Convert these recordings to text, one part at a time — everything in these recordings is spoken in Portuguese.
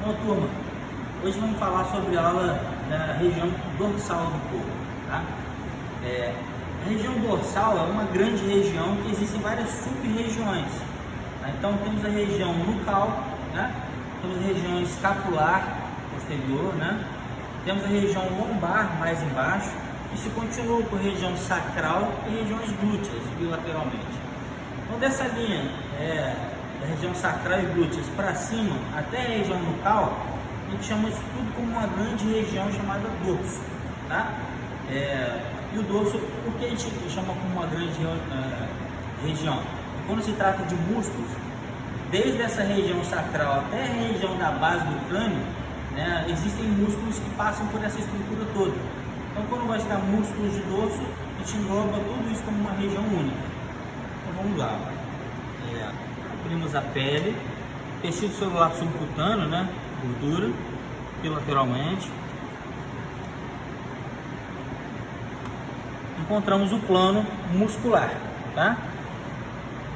Bom, turma, hoje vamos falar sobre a aula da região dorsal do corpo, tá? A região dorsal é uma grande região que existem várias sub-regiões, tá? Então temos a região nucal, né? Temos a região escapular posterior, né? Temos a região lombar mais embaixo, que se continua por região sacral e regiões glúteas bilateralmente. Então dessa linha da região sacral e glúteas para cima até a região nucal, a gente chama isso tudo como uma grande região chamada dorso, tá? E o dorso, por que a gente chama como uma grande região? Quando se trata de músculos, desde essa região sacral até a região da base do crânio, né, existem músculos que passam por essa estrutura toda. Então, quando vai estar músculos de dorso, a gente engloba tudo isso como uma região única. Então, vamos lá. Abrimos a pele, tecido celular subcutâneo, né, gordura, bilateralmente. Encontramos o plano muscular, tá?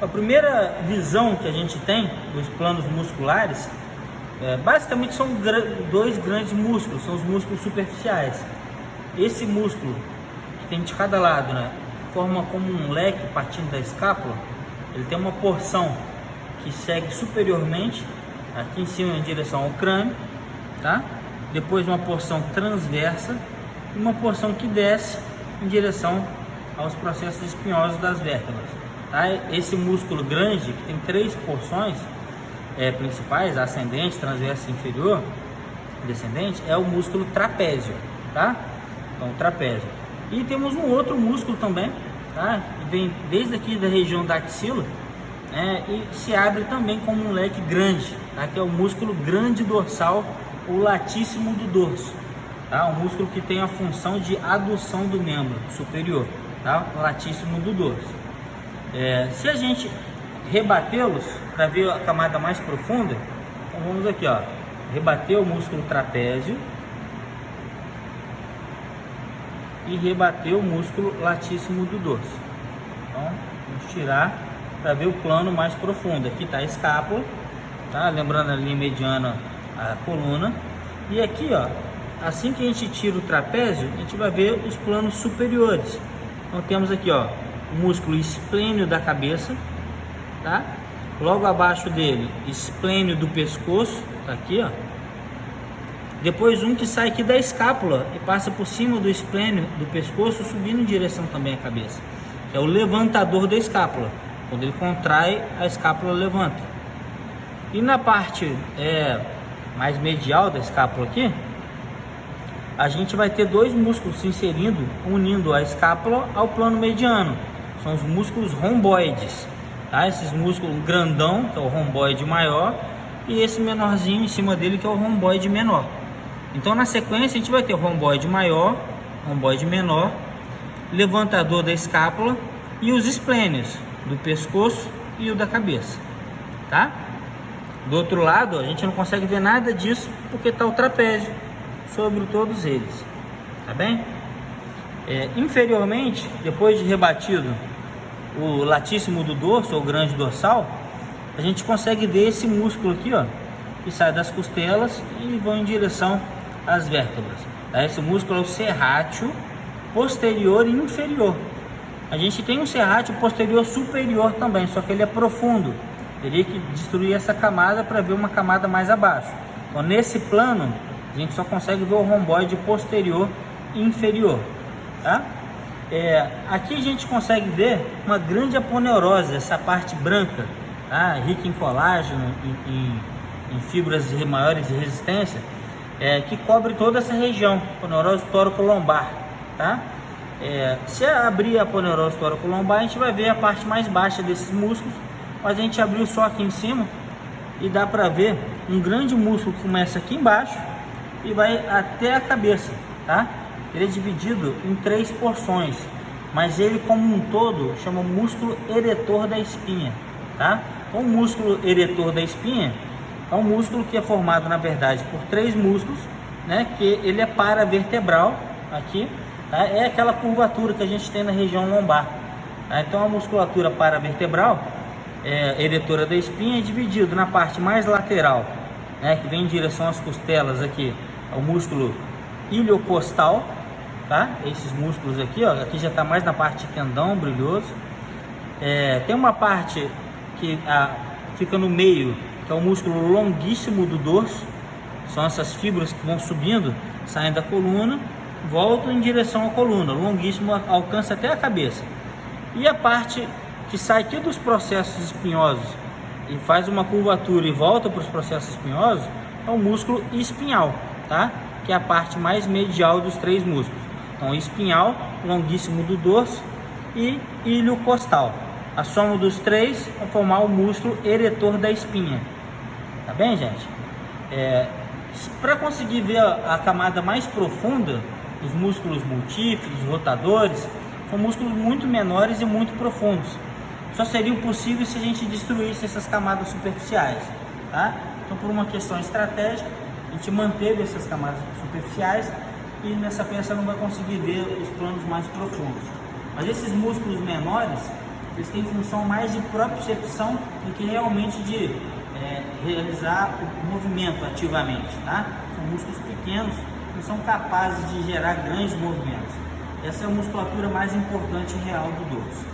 A primeira visão que a gente tem dos planos musculares, basicamente são dois grandes músculos, são os músculos superficiais. Esse músculo que tem de cada lado, né, forma como um leque partindo da escápula. Ele tem uma porção que segue superiormente, aqui em cima em direção ao crânio, tá? Depois uma porção transversa e uma porção que desce em direção aos processos espinhosos das vértebras, tá? Esse músculo grande, que tem três porções principais, ascendente, transverso e inferior, descendente, é o músculo trapézio, tá? Então, trapézio. E temos um outro músculo também, tá? Que vem desde aqui da região da axila, e se abre também como um leque grande, tá? Que é o músculo grande dorsal, o latíssimo do dorso, tá? Um músculo que tem a função de adução do membro superior, tá? O latíssimo do dorso. Se a gente rebatê-los para ver a camada mais profunda, então vamos aqui, ó, rebater o músculo trapézio e rebater o músculo latíssimo do dorso. Então, vamos tirar para ver o plano mais profundo. Aqui está a escápula, tá? Lembrando a linha mediana, a coluna. E aqui, ó, assim que a gente tira o trapézio, a gente vai ver os planos superiores. Então temos aqui, ó, o músculo esplênio da cabeça, tá? Logo abaixo dele, esplênio do pescoço, tá aqui, ó. Depois um que sai aqui da escápula e passa por cima do esplênio do pescoço, subindo em direção também à cabeça. É o levantador da escápula. Quando ele contrai, a escápula levanta. E na parte mais medial da escápula aqui, a gente vai ter dois músculos se inserindo, unindo a escápula ao plano mediano. São os músculos romboides, tá? Esses músculos, o grandão, que é o romboide maior, e esse menorzinho em cima dele, que é o romboide menor. Então, na sequência, a gente vai ter o romboide maior, romboide menor, levantador da escápula e os esplênios do pescoço e o da cabeça, tá? Do outro lado, a gente não consegue ver nada disso porque está o trapézio sobre todos eles, tá bem? Inferiormente, depois de rebatido o latíssimo do dorso, ou grande dorsal, a gente consegue ver esse músculo aqui, ó, que sai das costelas e vão em direção às vértebras, tá? Esse músculo é o serrátil posterior e inferior. A gente tem um serrátil posterior superior também, só que ele é profundo. Teria que destruir essa camada para ver uma camada mais abaixo. Então, nesse plano, a gente só consegue ver o romboide posterior e inferior, tá? Aqui a gente consegue ver uma grande aponeurose, essa parte branca, tá? Rica em colágeno, em fibras maiores de resistência, que cobre toda essa região, aponeurose tóraco-lombar, tá? Se abrir a aponeurose tóraco-lombar, a gente vai ver a parte mais baixa desses músculos, mas a gente abriu só aqui em cima e dá para ver um grande músculo que começa aqui embaixo e vai até a cabeça, tá? Ele é dividido em três porções, mas ele como um todo chama músculo eretor da espinha, tá? O músculo eretor da espinha é um músculo que é formado, na verdade, por três músculos, né? Que ele é paravertebral aqui, tá? É aquela curvatura que a gente tem na região lombar, tá? Então a musculatura paravertebral eretora da espinha é dividido na parte mais lateral né, que vem em direção às costelas aqui, é o músculo iliocostal, tá? Esses músculos aqui, ó, aqui já está mais na parte de tendão brilhoso. Tem uma parte que fica no meio, que é o músculo longuíssimo do dorso. São essas fibras que vão subindo, saem da coluna, voltam em direção à coluna. Longuíssimo, alcança até a cabeça. E a parte que sai aqui dos processos espinhosos e faz uma curvatura e volta para os processos espinhosos é o músculo espinhal, tá? Que é a parte mais medial dos três músculos. Então, espinhal, longuíssimo do dorso e iliocostal. A soma dos três vai formar o músculo eretor da espinha. Tá bem, gente? Para conseguir ver a camada mais profunda, os músculos multífidos, rotadores, são músculos muito menores e muito profundos. Só seria possível se a gente destruísse essas camadas superficiais, tá? Então, por uma questão estratégica, a gente manteve essas camadas superficiais e nessa peça não vai conseguir ver os planos mais profundos. Mas esses músculos menores, eles têm função mais de propriocepção do que realmente de realizar o movimento ativamente, tá? São músculos pequenos que são capazes de gerar grandes movimentos. Essa é a musculatura mais importante e real do dorso.